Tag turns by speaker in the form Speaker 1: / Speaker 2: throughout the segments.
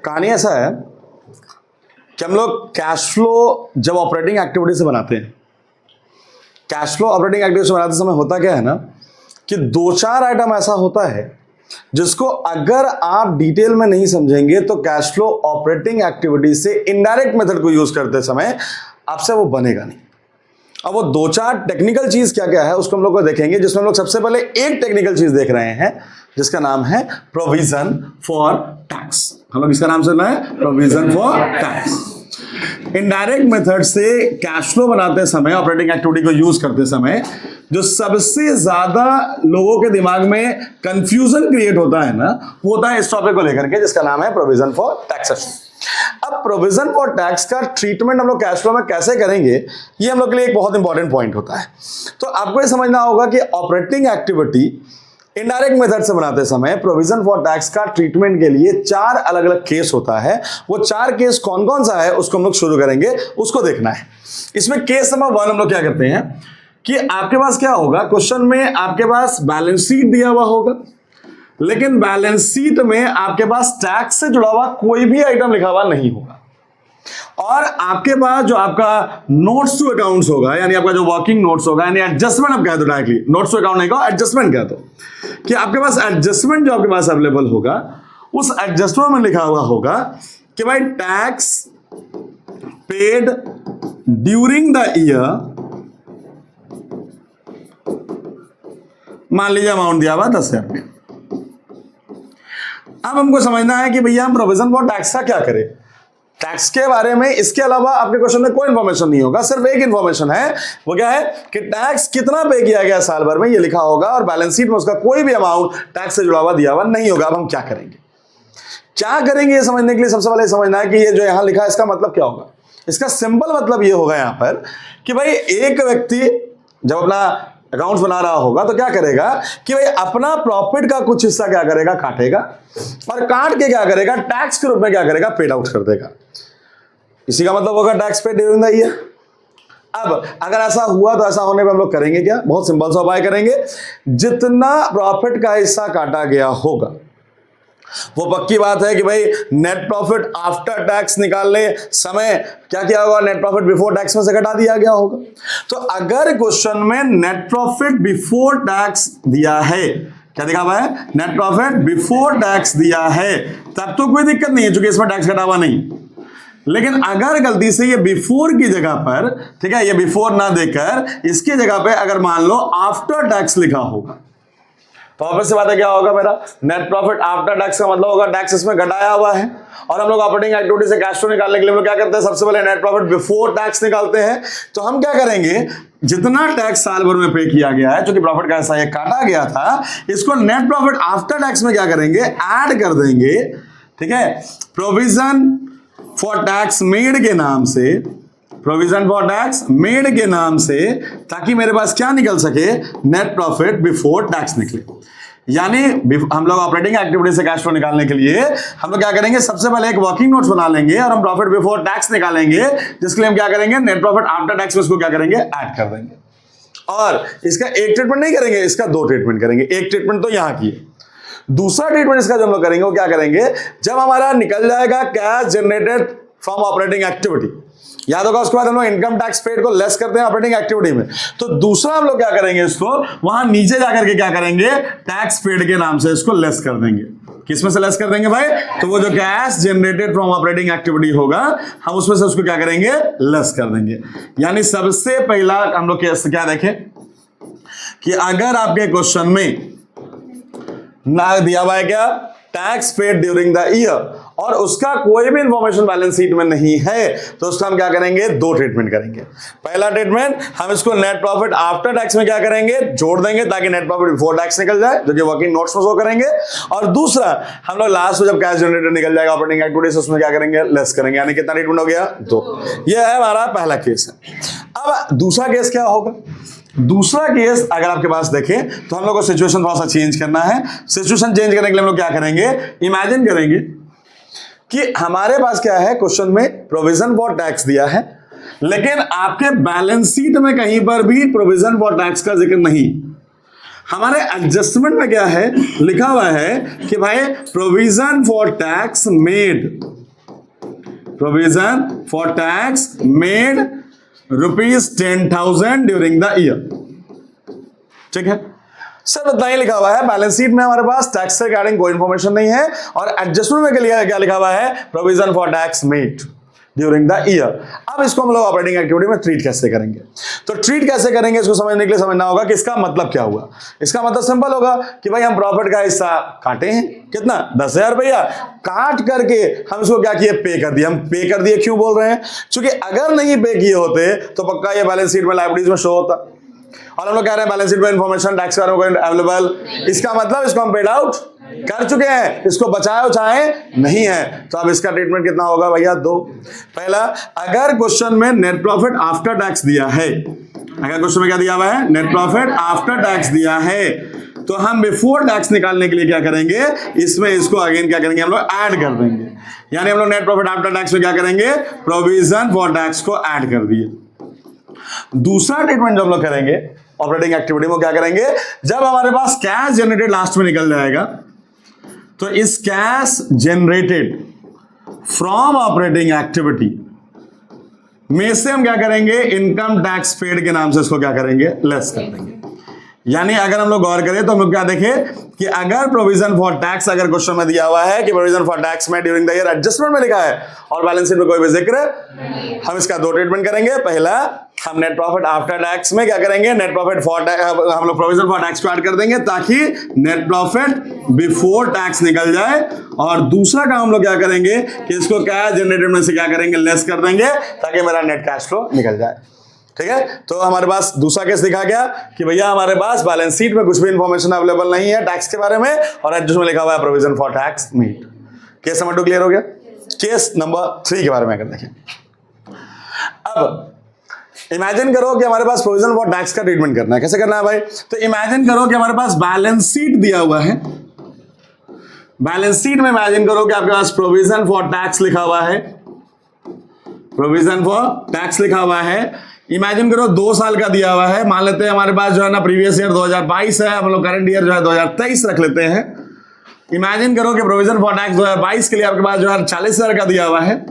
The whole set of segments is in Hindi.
Speaker 1: कहानी ऐसा है कि हम लोग कैश फ्लो जब ऑपरेटिंग एक्टिविटी से बनाते हैं, कैश फ्लो ऑपरेटिंग एक्टिविटी से बनाते समय होता क्या है ना कि दो चार आइटम ऐसा होता है जिसको अगर आप डिटेल में नहीं समझेंगे तो कैश फ्लो ऑपरेटिंग एक्टिविटी से इनडायरेक्ट मेथड को यूज करते समय आपसे वो बनेगा नहीं। अब वो दो चार टेक्निकल चीज क्या क्या है उसको हम लोग को देखेंगे, जिसमें हम लोग सबसे पहले एक टेक्निकल चीज देख रहे हैं जिसका नाम है प्रोविजन फॉर टैक्स। हम लोग इसका नाम सुन रहे हैं, provision for tax. Indirect method से कैश फ्लो बनाते समय, ऑपरेटिंग एक्टिविटी को यूज करते समय जो सबसे ज्यादा लोगों के दिमाग में कंफ्यूजन क्रिएट होता है ना, वो होता है इस टॉपिक को लेकर के जिसका नाम है प्रोविजन फॉर टैक्सेशन। अब प्रोविजन फॉर टैक्स का ट्रीटमेंट हम लोग कैश फ्लो में कैसे करेंगे, ये हम लोग के लिए एक बहुत इंपॉर्टेंट पॉइंट होता है। तो आपको ये समझना होगा कि ऑपरेटिंग एक्टिविटी इनडायरेक्ट मेथड से बनाते समय प्रोविजन फॉर टैक्स का ट्रीटमेंट के लिए चार अलग अलग केस होता है। वो चार केस कौन कौन सा है उसको हम लोग शुरू करेंगे, उसको देखना है। इसमें केस नंबर 1 हम लोग क्या करते हैं कि आपके पास क्या होगा, क्वेश्चन में आपके पास बैलेंस शीट दिया हुआ होगा, लेकिन बैलेंस शीट में आपके पास टैक्स से जुड़ा हुआ कोई भी आइटम लिखा हुआ नहीं होगा, और आपके पास जो आपका नोट्स टू अकाउंट्स होगा, यानी आपका जो वर्किंग नोट्स होगा, यानी एडजस्टमेंट आप कह दो, डायरेक्टली नोट्स टू अकाउंट नहीं कहो, एडजस्टमेंट कह दो, कि आपके पास एडजस्टमेंट जो आपके पास अवेलेबल होगा उस एडजस्टमेंट में लिखा हुआ होगा कि भाई tax paid during the year, मान लीजिए अमाउंट दिया हुआ 10,000 रुपये। अब हमको समझना है कि भैया हम प्रोविजन फॉर टैक्स का क्या करें। टैक्स के बारे में इसके अलावा आपके क्वेश्चन में कोई इंफॉर्मेशन नहीं होगा, सिर्फ एक इंफॉर्मेशन है, वो क्या है कि टैक्स कितना पे किया गया साल भर में ये लिखा होगा, और बैलेंस शीट में उसका कोई भी अमाउंट टैक्स से जुड़ा हुआ दिया हुआ नहीं होगा। अब हम क्या करेंगे, क्या करेंगे ये समझने के लिए सबसे पहले समझना है कि ये जो यहां लिखा है इसका मतलब क्या होगा। इसका सिंपल मतलब ये होगा यहां पर कि भाई एक व्यक्ति जब अपना अकाउंट बना रहा होगा तो क्या करेगा कि भाई अपना प्रॉफिट का कुछ हिस्सा क्या करेगा, काटेगा, और काट के क्या करेगा, टैक्स के रूप में क्या करेगा, पेड आउट कर देगा। इसी का मतलब होगा tax paid during the year. अब अगर ऐसा हुआ तो ऐसा होने पे हम लोग करेंगे क्या, बहुत सिंपल सा उपाय करेंगे, जितना प्रॉफिट का हिस्सा काटा गया होगा वो पक्की बात है कि भाई नेट प्रॉफिट आफ्टर टैक्स निकालने समय क्या किया होगा, नेट प्रॉफिट बिफोर टैक्स में से घटा दिया गया होगा। तो अगर क्वेश्चन में नेट प्रॉफिट बिफोर टैक्स दिया है, क्या दिखा हुआ है, नेट प्रॉफिट बिफोर टैक्स दिया है, तब तो कोई दिक्कत नहीं है क्योंकि इसमें टैक्स घटा हुआ नहीं। लेकिन अगर गलती से ये बिफोर की जगह पर, ठीक है, ये बिफोर ना देकर इसकी जगह पे अगर मान लो आफ्टर टैक्स लिखा होगा, तो ऑब्वियस बात है क्या होगा, मेरा नेट प्रॉफिट आफ्टर टैक्स का मतलब होगा टैक्स इसमें घटाया हुआ है। और हम लोग ऑपरेटिंग एक्टिविटी से कैश फ्लो निकालने के लिए हम लोग क्या करते हैं, सबसे पहले नेट प्रॉफिट बिफोर टैक्स निकालते हैं। तो हम क्या करेंगे, जितना टैक्स साल भर में पे किया गया है, क्योंकि प्रॉफिट का हिस्सा ये काटा गया था, इसको नेट प्रॉफिट आफ्टर टैक्स में क्या करेंगे, ऐड कर देंगे। ठीक है, प्रोविजन फॉर टैक्स मेड के नाम से, प्रोविजन फॉर टैक्स मेड के नाम से, ताकि मेरे पास क्या निकल सके, नेट प्रॉफिट बिफोर टैक्स निकले। यानी हम लोग ऑपरेटिंग एक्टिविटी से कैश फ्लो निकालने के लिए हम लोग क्या करेंगे, सबसे पहले एक वर्किंग नोट्स बना लेंगे और हम प्रॉफिट बिफोर टैक्स निकालेंगे, जिसके लिए हम क्या करेंगे, नेट प्रॉफिट आफ्टर टैक्स में इसको क्या करेंगे, ऐड कर देंगे। और इसका एक ट्रीटमेंट नहीं करेंगे, इसका 2 ट्रीटमेंट करेंगे। एक ट्रीटमेंट तो यहां की है, दूसरा ट्रीटमेंट इसका जब हम लोग करेंगे वो क्या करेंगे, जब हमारा निकल जाएगा cash generated from operating activity, याद होगा, उसके बाद हम लोग इनकम टैक्स पेड को लेस करते हैं ऑपरेटिंग एक्टिविटी में, तो दूसरा हम लोग क्या करेंगे, इसको वहां नीचे जाकर के क्या करेंगे, टैक्स पेड के नाम से इसको लेस कर देंगे। किसमें से लेस कर देंगे भाई, तो वो जो cash generated from operating activity होगा हम उसमें से उसको क्या करेंगे, लेस कर देंगे। यानी सबसे पहला हम लोग क्या देखें कि अगर आपके क्वेश्चन में ना दिया हुआ है क्या, tax paid during the year, और उसका कोई भी इंफॉर्मेशन बैलेंस शीट में नहीं है, तो उसका हम क्या करेंगे, 2 ट्रीटमेंट करेंगे। पहला ट्रीटमेंट, हम इसको नेट प्रॉफिट आफ्टर टैक्स में क्या करेंगे, जोड़ देंगे ताकि नेट प्रॉफिट बिफोर टैक्स निकल जाए, जो कि वर्किंग नोट्स में शो करेंगे। और दूसरा, हम लोग लास्ट में जब कैश जनरेटेड निकल जाएगा ऑपरेटिंग एक्टिविटी से, उसमें क्या करेंगे, लेस करेंगे। यानी कितना ट्रीटमेंट हो गया, 2। यह है हमारा पहला केस है। अब दूसरा केस क्या होगा, दूसरा केस अगर आपके पास देखें तो हम लोग को सिचुएशन थोड़ा सा चेंज करना है। सिचुएशन चेंज करने के लिए हम लोग क्या करेंगे, इमेजिन करेंगे कि हमारे पास क्या है, क्वेश्चन में प्रोविजन फॉर टैक्स दिया है, लेकिन आपके बैलेंस शीट में कहीं पर भी प्रोविजन फॉर टैक्स का जिक्र नहीं। हमारे एडजस्टमेंट में क्या है लिखा हुआ है कि भाई provision for tax made, provision for tax made ₹10,000 during the year. ठीक है सर, इतना ही लिखा हुआ है। बैलेंस शीट में हमारे पास टैक्स से रिगार्डिंग कोई इंफॉर्मेशन नहीं है, और एडजस्टमेंट में क्या लिखा हुआ है, provision for tax made during the year. अब इसको हम लोग ऑपरेटिंग एक्टिविटी में ट्रीट कैसे करेंगे? तो ट्रीट कैसे करेंगे इसको समझने के लिए समझना होगा कि इसका मतलब क्या हुआ। इसका मतलब सिंपल होगा कि भाई हम प्रॉफिट का हिस्सा काटे हैं, कितना 10,000 रुपया काट करके हम इसको क्या किए, पे कर दिए। हम पे कर दिए क्यों बोल रहे हैं? क्योंकि अगर नहीं पे किए होते तो पक्का ये बैलेंस शीट में लायबिलिटीज में शो होता, और हम लोग कह रहे हैं बैलेंस शीट में इंफॉर्मेशन टैक्स का अवेलेबल। इसका मतलब इसको हम पेड आउट कर चुके हैं, इसको बचाए उचाए नहीं है। तो अब इसका ट्रीटमेंट कितना होगा भैया? 2। पहला, अगर क्वेश्चन में नेट प्रॉफिट आफ्टर टैक्स दिया है, अगर क्वेश्चन में क्या दिया हुआ है, नेट प्रॉफिट आफ्टर टैक्स दिया है, तो हम बिफोर टैक्स निकालने के लिए क्या करेंगे, इसमें इसको अगेन क्या करेंगे, हम लोग ऐड कर देंगे। यानी हम लोग नेट प्रॉफिट आफ्टर टैक्स में क्या करेंगे, प्रोविजन फॉर टैक्स को ऐड कर दिए। दूसरा ट्रीटमेंट जो हम लोग करेंगे ऑपरेटिंग एक्टिविटी में, क्या करेंगे, जब हमारे पास कैश जनरेटेड लास्ट में निकल जाएगा, तो इस cash generated from operating activity में से हम क्या करेंगे, इनकम टैक्स पेड के नाम से इसको क्या करेंगे, लेस कर देंगे। यानी अगर हम लोग गौर करें तो हम लोग क्या देखें कि अगर प्रोविजन फॉर टैक्स, अगर क्वेश्चन में दिया हुआ है कि प्रोविजन फॉर टैक्स में ड्यूरिंग द ईयर एडजस्टमेंट में लिखा है और बैलेंस शीट में कोई भी जिक्र, हम इसका 2 ट्रीटमेंट करेंगे। पहला, हम नेट प्रॉफिट आफ्टर टैक्स में क्या करेंगे, नेट प्रॉफिट फॉर हम लोग प्रोविजन फॉर टैक्स को ऐड कर देंगे ताकि नेट प्रॉफिट बिफोर टैक्स निकल जाए। और दूसरा काम हम लोग क्या करेंगे कि इसको कैश जनरेटेड में से क्या करेंगे, लेस कर देंगे ताकि मेरा नेट कैश फ्लो निकल जाए। ठीक है, तो हमारे पास दूसरा केस दिखा गया कि भैया हमारे पास बैलेंस शीट में कुछ भी इंफॉर्मेशन अवेलेबल नहीं है टैक्स के बारे में, और एडजस्टमेंट में लिखा हुआ है provision for tax made. Case number 2 clear हो गया। केस नंबर 3 के बारे में अगर देखें, अब इमेजिन करो कि हमारे पास प्रोविजन फॉर टैक्स का ट्रीटमेंट करना है। कैसे करना है भाई? तो इमेजिन करो कि हमारे पास बैलेंस शीट दिया हुआ है। बैलेंस शीट में इमेजिन करो कि आपके पास प्रोविजन फॉर टैक्स लिखा हुआ है, प्रोविजन फॉर टैक्स लिखा हुआ है। इमेजिन करो 2 साल का दिया हुआ है। मान लेते हैं हमारे पास जो है ना प्रीवियस ईयर 2022 है, हम लोग करंट ईयर जो है 2023 रख लेते हैं। इमेजिन करो कि प्रोविजन फॉर टैक्स 2022 के लिए आपके पास जो है 40,000 का दिया हुआ है।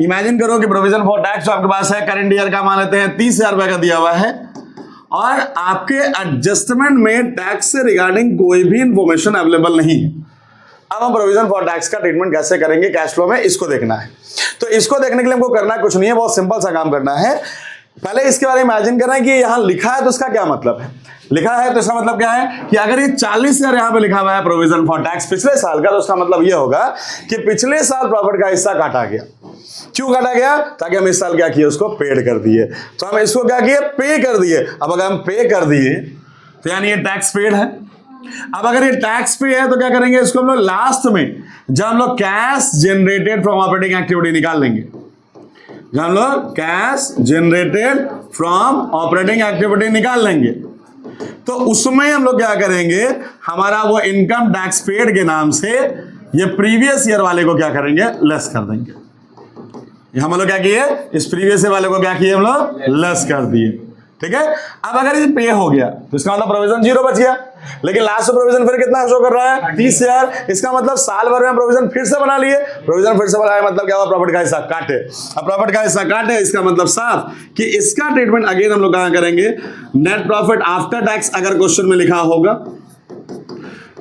Speaker 1: इमेजिन करो कि प्रोविजन फॉर टैक्स जो आपके पास है करंट ईयर का मान लेते हैं 30,000 रुपए का दिया हुआ है, और आपके एडजस्टमेंट में टैक्स से रिगार्डिंग कोई भी इंफॉर्मेशन अवेलेबल नहीं है। अब हम प्रोविजन फॉर टैक्स का ट्रीटमेंट कैसे करेंगे कैश फ्लो में, इसको देखना है। तो इसको देखने के लिए हमको करना कुछ नहीं है, बहुत सिंपल सा काम करना है। पहले इसके बारे में इमेजिन करना है कि यहां लिखा है तो इसका क्या मतलब है। लिखा है तो इसका मतलब क्या है कि अगर ये 40,000 यहां पे लिखा हुआ है प्रोविजन फॉर टैक्स पिछले साल का, तो उसका मतलब ये होगा कि पिछले साल प्रॉफिट का हिस्सा काटा गया। क्यों काटा गया? ताकि हम इस साल क्या किए, उसको पेड कर दिए। तो हम इसको क्या किए, पे कर दिए। अब अगर हम पे कर दिए तो यानी ये टैक्स पेड है। अब अगर ये टैक्स पे है तो क्या करेंगे, इसको हम लोग लास्ट में जब हम लोग cash generated from operating activity निकाल लेंगे, जब हम लोग cash generated from operating activity निकाल लेंगे, तो उसमें हम लोग क्या करेंगे, हमारा वो इनकम टैक्स पेड के नाम से ये प्रीवियस ईयर वाले को क्या करेंगे, लेस कर देंगे। हम लोग क्या किए, इस प्रीवियस ईयर वाले को क्या किए, हम लोग लेस कर दिए। ठीक है, अब अगर ये पे हो गया तो इसका मतलब प्रोविजन 0 बच गया, लेकिन लास्ट प्रोविजन फिर कितना शो कर रहा है, 30,000। इसका मतलब साल भर में प्रोविजन फिर से बना लिए। प्रोविजन फिर से बनाया मतलब क्या हुआ, प्रॉफिट का हिस्सा काटे। अब प्रॉफिट का हिस्सा काटे, इसका मतलब साफ कि इसका ट्रीटमेंट अगेन हम लोग कहां करेंगे, नेट प्रॉफिट आफ्टर टैक्स अगर क्वेश्चन में लिखा होगा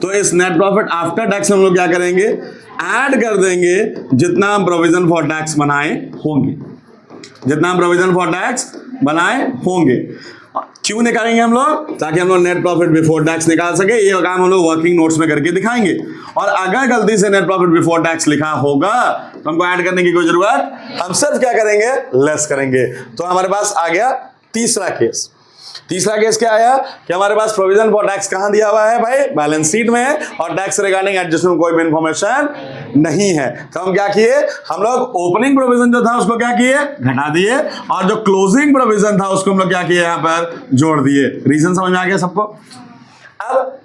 Speaker 1: तो इस नेट प्रॉफिट आफ्टर टैक्स हम लोग क्या करेंगे, ऐड कर देंगे जितना हम प्रोविजन फॉर टैक्स बनाए होंगे, जितना हम प्रोविजन फॉर टैक्स बनाए होंगे। क्यों निकालेंगे हम लोग, ताकि हम लोग नेट प्रॉफिट बिफोर टैक्स निकाल सके। ये काम हम लोग वर्किंग नोट्स में करके दिखाएंगे। और अगर गलती से नेट प्रॉफिट बिफोर टैक्स लिखा होगा तो हमको ऐड करने की कोई जरूरत, हम सिर्फ क्या करेंगे, लेस करेंगे। तो हमारे पास आ गया तीसरा केस। तीसरा केस क्या आया कि हमारे पास प्रोविजन फॉर टैक्स कहां दिया हुआ है भाई, बैलेंस शीट में, और टैक्स रिगार्डिंग एडजस्टमेंट कोई भी इंफॉर्मेशन नहीं है। तो हम क्या किए, हम लोग ओपनिंग प्रोविजन जो था उसको क्या किए, घटा दिए, और जो क्लोजिंग प्रोविजन था उसको हम लोग क्या किए, यहां पर जोड़ दिए। रीजन समझ में आ गया सबको। अब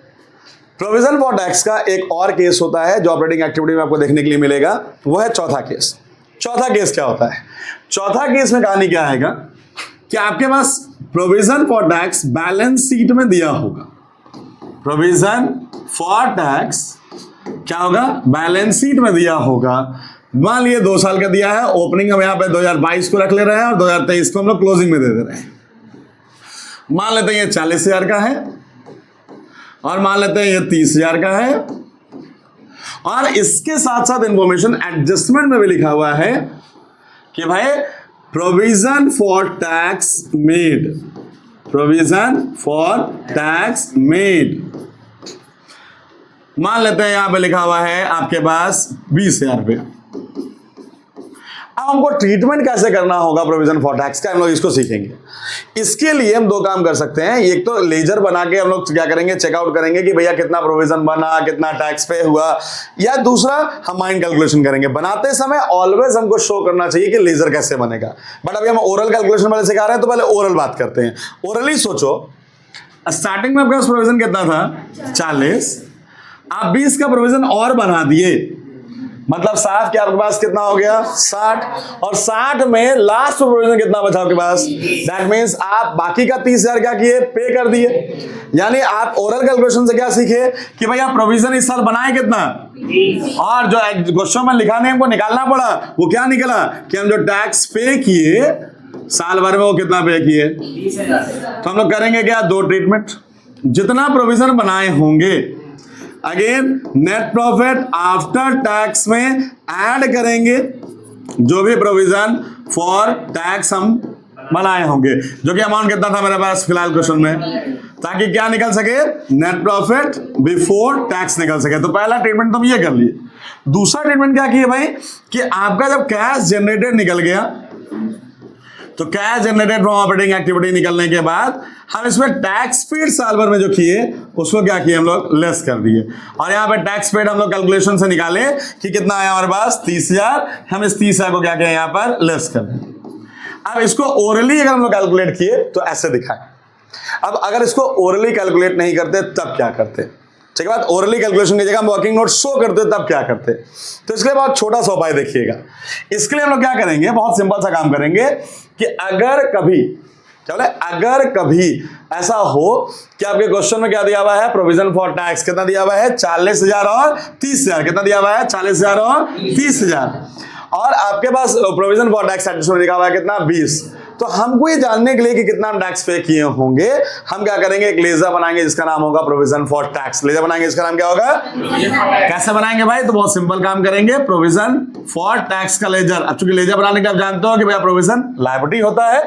Speaker 1: प्रोविजन फॉर टैक्स का एक और केस होता है जो ऑपरेटिंग एक्टिविटी में आपको देखने के लिए मिलेगा, वो है चौथा केस। चौथा केस क्या होता है, चौथा केस में कहानी क्या आएगा कि आपके पास provision for tax balance sheet में दिया होगा। प्रोविजन फॉर टैक्स क्या होगा, बैलेंस शीट में दिया होगा। मान लिए 2 साल का दिया है, ओपनिंग हम यहाँ पे 2022 को रख ले रहे हैं और 2023 को हम लोग क्लोजिंग में दे दे रहे हैं। मान लेते हैं ये 40,000 का है और मान लेते हैं ये 30,000 का है, और इसके साथ साथ इंफॉर्मेशन एडजस्टमेंट में भी लिखा हुआ है कि भाई provision for tax made, provision for tax made. मान लेते हैं यहां पे लिखा हुआ है आपके पास 20,000 रुपये। अब हमको ट्रीटमेंट कैसे करना होगा प्रोविजन फॉर टैक्स का, हम लोग इसको सीखेंगे। इसके लिए हम 2 काम कर सकते हैं। एक तो लेजर बना के हम लोग क्या करेंगे, चेकआउट करेंगे कि भैया कितना प्रोविजन बना, कितना टैक्स पे हुआ, या दूसरा हम माइंड कैलकुलेशन करेंगे। बनाते समय ऑलवेज हमको शो करना चाहिए कि लेजर कैसे बनेगा, बट अभी हम ओरल कैलकुलेशन वाले सिखा रहे हैं तो पहले ओरल बात करते हैं। ओरली सोचो, स्टार्टिंग में आपके पास प्रोविजन कितना था 40, आप 20 का प्रोविजन और बना दिए, मतलब साफ कि आपके पास कितना हो गया 60, और 60 में लास्ट प्रोविजन कितना बचा आपके पास, दैट मींस आप बाकी का 30,000 क्या किए, पे कर दिए। यानी आप ओरल कैलकुलेशन से क्या सीखे कि भैया प्रोविजन इस साल बनाए कितना, और जो क्वेश्चन में लिखा नहीं हमको निकालना पड़ा, वो क्या निकला कि हम जो टैक्स पे किए साल भर में वो कितना पे किए। तो हम लोग करेंगे क्या, 2 ट्रीटमेंट। जितना प्रोविजन बनाए होंगे again net profit after tax में ऐड करेंगे जो भी प्रोविजन फॉर टैक्स हम बनाए होंगे, जो कि अमाउंट कितना था मेरे पास फिलहाल क्वेश्चन में, ताकि क्या निकल सके, नेट प्रॉफिट बिफोर टैक्स निकल सके। तो पहला ट्रीटमेंट तुम ये कर लिए। दूसरा ट्रीटमेंट क्या किया भाई कि आपका जब कैश जनरेटेड निकल गया, तो cash generated from operating activity निकलने के बाद हम इसमें टैक्स पेड साल भर में जो किए उसको क्या किए, हम लोग लेस कर दिए। और यहाँ पे टैक्स पेड हम लोग कैलकुलेशन से निकाले कि कितना आया हमारे पास 30,000, हम इस 30,000 को क्या किया यहाँ पर लेस कर दिए। अब इसको ओरली अगर हम लोग कैलकुलेट किए तो ऐसे दिखाए। अब अगर इसको ओरली कैलकुलेट नहीं करते तब क्या करते, ठीक है बात, ओरली कैलकुलेशन की जगह हम वर्किंग नोट शो करते तब क्या करते। तो इसके लिए बहुत छोटा सा उपाय देखिएगा। इसके लिए हम लोग क्या करेंगे, बहुत सिंपल सा काम करेंगे कि अगर कभी क्या बोले, अगर कभी ऐसा हो कि आपके क्वेश्चन में क्या दिया हुआ है, प्रोविजन फॉर टैक्स कितना दिया हुआ है 40,000 और 30,000, कितना दिया हुआ है 40,000 और 30,000, और आपके पास प्रोविजन फॉर टैक्स एडजस्टमेंट लिखा हुआ है कितना 20, तो हमको ये जानने के लिए कि कितना हम टैक्स पे किए होंगे, हम क्या करेंगे, एक लेजर बनाएंगे जिसका नाम होगा प्रोविजन फॉर टैक्स। लेजर बनाएंगे, इसका नाम क्या होगा, कैसे बनाएंगे भाई, तो बहुत सिंपल काम करेंगे, प्रोविजन फॉर टैक्स का लेजर। अब चूंकि लेजर बनाने के आप जानते हो कि भैया प्रोविजन लायबिलिटी होता है,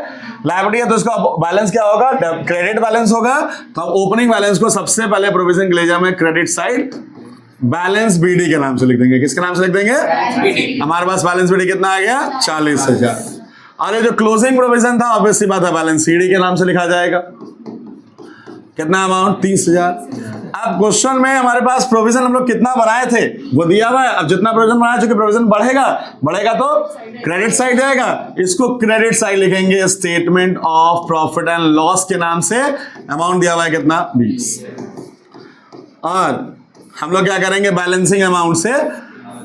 Speaker 1: लायबिलिटी है तो इसका बैलेंस क्या होगा, क्रेडिट बैलेंस होगा। तो हम ओपनिंग बैलेंस को सबसे पहले प्रोविजन के लेजर में क्रेडिट साइड बैलेंस बीडी के नाम से लिख देंगे। किसके नाम से लिख देंगे, हमारे पास बैलेंस बीडी कितना आ गया 40,000, और ये जो क्लोजिंग प्रोविजन था ऑब्वियसली बात है बैलेंस सीडी के नाम से लिखा जाएगा, कितना अमाउंट 30,000। अब क्वेश्चन में हमारे पास प्रोविजन हम लोग कितना बनाए थे वो दिया हुआ है। अब जितना प्रोविजन बनाया, चूंकि प्रोविजन बढ़ेगा तो क्रेडिट साइड जाएगा, इसको क्रेडिट साइड लिखेंगे statement of profit and loss के नाम से। अमाउंट दिया हुआ है कितना 20, और हम लोग क्या करेंगे, बैलेंसिंग अमाउंट से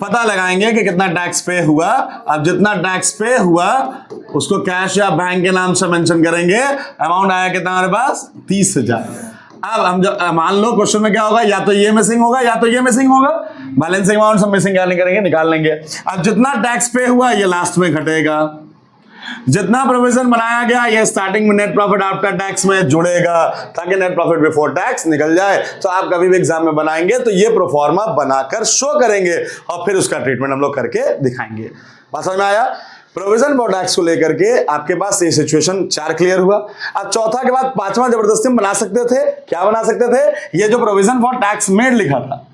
Speaker 1: पता लगाएंगे कि कितना टैक्स पे हुआ। अब जितना टैक्स पे हुआ उसको कैश या बैंक के नाम से मेंशन करेंगे। अमाउंट आया कितना हमारे पास 30,000। अब हम जब मान लो क्वेश्चन में क्या होगा, या तो ये मिसिंग होगा या तो ये मिसिंग होगा, बैलेंसिंग अमाउंट से मिसिंग क्या नहीं करेंगे, निकाल लेंगे। अब जितना टैक्स पे हुआ ये लास्ट में घटेगा, जितना प्रोविजन बनाया गया ये स्टार्टिंग में नेट प्रॉफिट आफ्टर टैक्स में जुड़ेगा, ताकि नेट प्रॉफिट बिफोर टैक्स निकल जाए। तो आप कभी भी एग्जाम में बनाएंगे तो ये प्रोफॉर्मा बनाकर शो करेंगे और फिर उसका ट्रीटमेंट हम लोग करके दिखाएंगे। बात समझ में आया। प्रोविजन फॉर टैक्स को लेकर के आपके पास ये सिचुएशन 4 क्लियर हुआ। अब चौथा के बाद 5वां जबरदस्ती हम बना सकते थे। क्या बना सकते थे, ये जो प्रोविजन फॉर टैक्स मेड लिखा था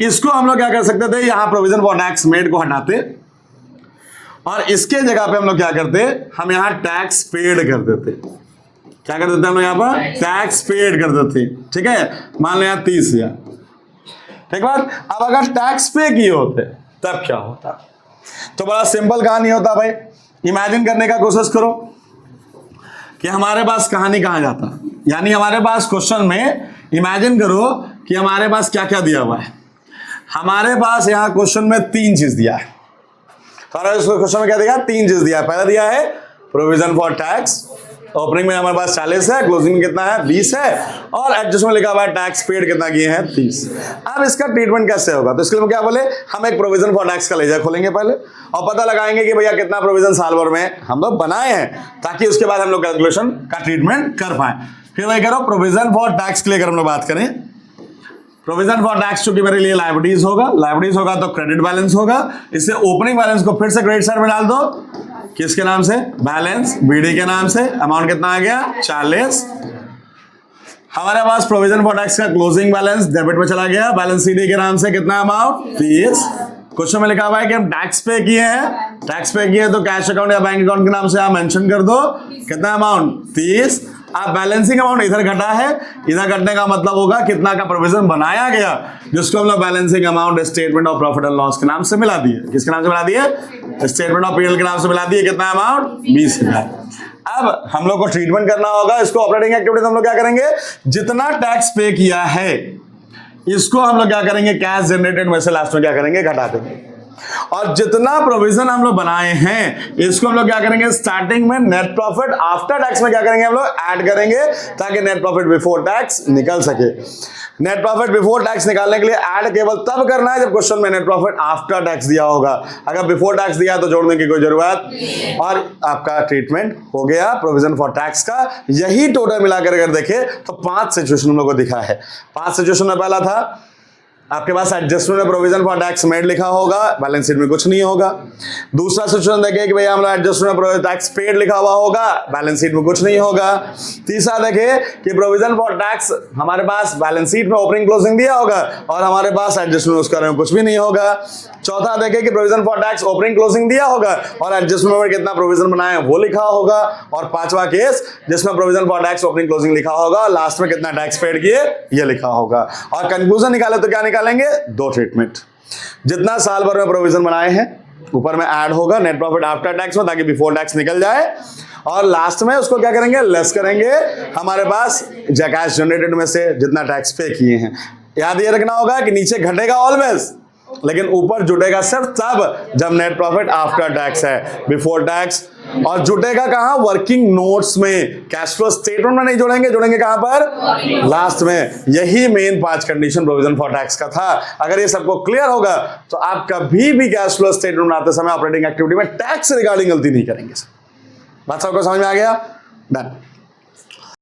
Speaker 1: इसको हम लोग क्या कर सकते थे, यहां प्रोविजन फॉर टैक्स मेड को हटाते और इसके जगह पे हम लोग क्या करते, हम यहां टैक्स पेड कर देते। क्या कर देते हम लोग यहां पर, टैक्स पेड कर देते। ठीक है, मान लो यहां 30,000, ठीक बात। अब अगर टैक्स पे किए होते तब क्या होता, तो बड़ा सिंपल कहानी होता भाई। इमेजिन करने का कोशिश करो कि हमारे पास कहानी कहां जाता, यानी हमारे पास क्वेश्चन में इमेजिन करो कि हमारे पास क्या क्या दिया हुआ है। हमारे पास यहां क्वेश्चन में 3 चीज दिया है। क्वेश्चन में क्या दिया, 3 चीज दिया है। पहला दिया है प्रोविजन फॉर टैक्स, ओपनिंग में हमारे पास 40 है, क्लोजिंग में कितना है 20 है, और एडजस्टमेंट लिखा हुआ है टैक्स पेड कितना किए हैं 30। अब इसका ट्रीटमेंट कैसे होगा, तो इसके लिए क्या बोले, हम एक प्रोविजन फॉर टैक्स का लेजर खोलेंगे पहले और पता लगाएंगे कि भैया कितना प्रोविजन साल भर में हम लोग बनाए हैं, ताकि उसके बाद हम लोग कैलकुलेशन का ट्रीटमेंट कर पाए। फिर वही करो, प्रोविजन फॉर टैक्स के लिए अगर हम लोग बात करें, प्रोविजन फॉर टैक्स चूंकि मेरे लिए लायबिलिटीज होगा तो क्रेडिट बैलेंस होगा, इससे ओपनिंग बैलेंस को फिर से क्रेडिट साइड में डाल दो, किसके नाम से, बैलेंस बीडी के नाम से, अमाउंट कितना आ गया 40। हमारे पास प्रोविजन फॉर टैक्स का क्लोजिंग बैलेंस डेबिट में चला गया, बैलेंस सीडी के नाम से कितना अमाउंट 30। क्वेश्चन में लिखा हुआ है कि हम टैक्स पे किए हैं, तो कैश अकाउंट या बैंक अकाउंट के नाम से आप मेंशन कर दो कितना अमाउंट 30। आप बैलेंसिंग अमाउंट इधर घटा है, इधर घटने का मतलब होगा कितना का प्रोविजन बनाया गया, जिसको हम लोग balancing amount statement of profit and loss के नाम से मिला दिए। किसके नाम से मिला दिए, स्टेटमेंट ऑफ पीएल के नाम से मिला दिए, कितना अमाउंट 20,000। अब हम लोग को ट्रीटमेंट करना होगा, इसको ऑपरेटिंग एक्टिविटी हम लोग क्या करेंगे, जितना टैक्स पे किया है इसको हम लोग क्या करेंगे, कैश जनरेटेड में से लास्ट में क्या करेंगे, घटा देंगे, और जितना प्रोविजन हम लोग बनाए हैं इसको हम लोग क्या करेंगे, स्टार्टिंग में नेट प्रॉफिट आफ्टर टैक्स में क्या करेंगे, हम लोग ऐड करेंगे, ताकि नेट प्रॉफिट बिफोर टैक्स निकल सके। नेट प्रॉफिट बिफोर टैक्स निकालने के लिए ऐड केवल तब करना है जब क्वेश्चन में नेट प्रॉफिट आफ्टर टैक्स दिया होगा, अगर बिफोर टैक्स दिया तो जोड़ने की कोई जरूरत, और आपका ट्रीटमेंट हो गया प्रोविजन फॉर टैक्स का। यही टोटल मिलाकर अगर देखें तो 5 सिचुएशन हम लोग को दिखा है। 5 सिचुएशन में पहला था आपके पास एडजस्टमेंट में प्रोविजन फॉर टैक्स मेड लिखा होगा, बैलेंस शीट में कुछ नहीं होगा। दूसरा सिचुएशन देखें कि भैया हम लोग एडजस्टमेंट में टैक्स पेड लिखा हुआ होगा, बैलेंस शीट में कुछ नहीं होगा। तीसरा देखें कि प्रोविजन फॉर टैक्स हमारे पास बैलेंस शीट में ओपनिंग क्लोजिंग दिया होगा और हमारे पास एडजस्टमेंट उसके बारे में कुछ भी नहीं होगा। चौथा देखें कि provision for tax opening closing दिया होगा और एडजस्टमेंट में कितना प्रोविजन बनाया वो लिखा होगा। और पांचवा केस जिसमें provision for tax opening closing लिखा होगा और लास्ट में कितना टैक्स पेड किए ये लिखा होगा। और कंक्लूजन निकाले तो क्या निकालेंगे, 2 ट्रीटमेंट। जितना साल भर में प्रोविजन बनाए हैं ऊपर में ऐड होगा नेट प्रॉफिट आफ्टर टैक्स में, ताकि बिफोर टैक्स निकल जाए, और लास्ट में उसको क्या करेंगे, लेस करेंगे हमारे पास कैश जनरेटेड में से जितना टैक्स पे किए हैं। याद ये रखना होगा कि नीचे घटेगा ऑलवेज, लेकिन ऊपर जुटेगा सिर्फ तब जब नेट प्रॉफिट आफ्टर टैक्स है, बिफोर टैक्स। और जुटेगा कहां, वर्किंग नोट्स में, कैश फ्लो स्टेटमेंट में नहीं जोड़ेंगे, जोड़ेंगे कहां पर, लास्ट में। यही main 5 condition provision for tax का था। अगर ये सबको क्लियर होगा तो आप कभी भी कैश फ्लो स्टेटमेंट बनाते समय ऑपरेटिंग एक्टिविटी में टैक्स रिगार्डिंग गलती नहीं करेंगे। बात सबको समझ में आ गया, डन।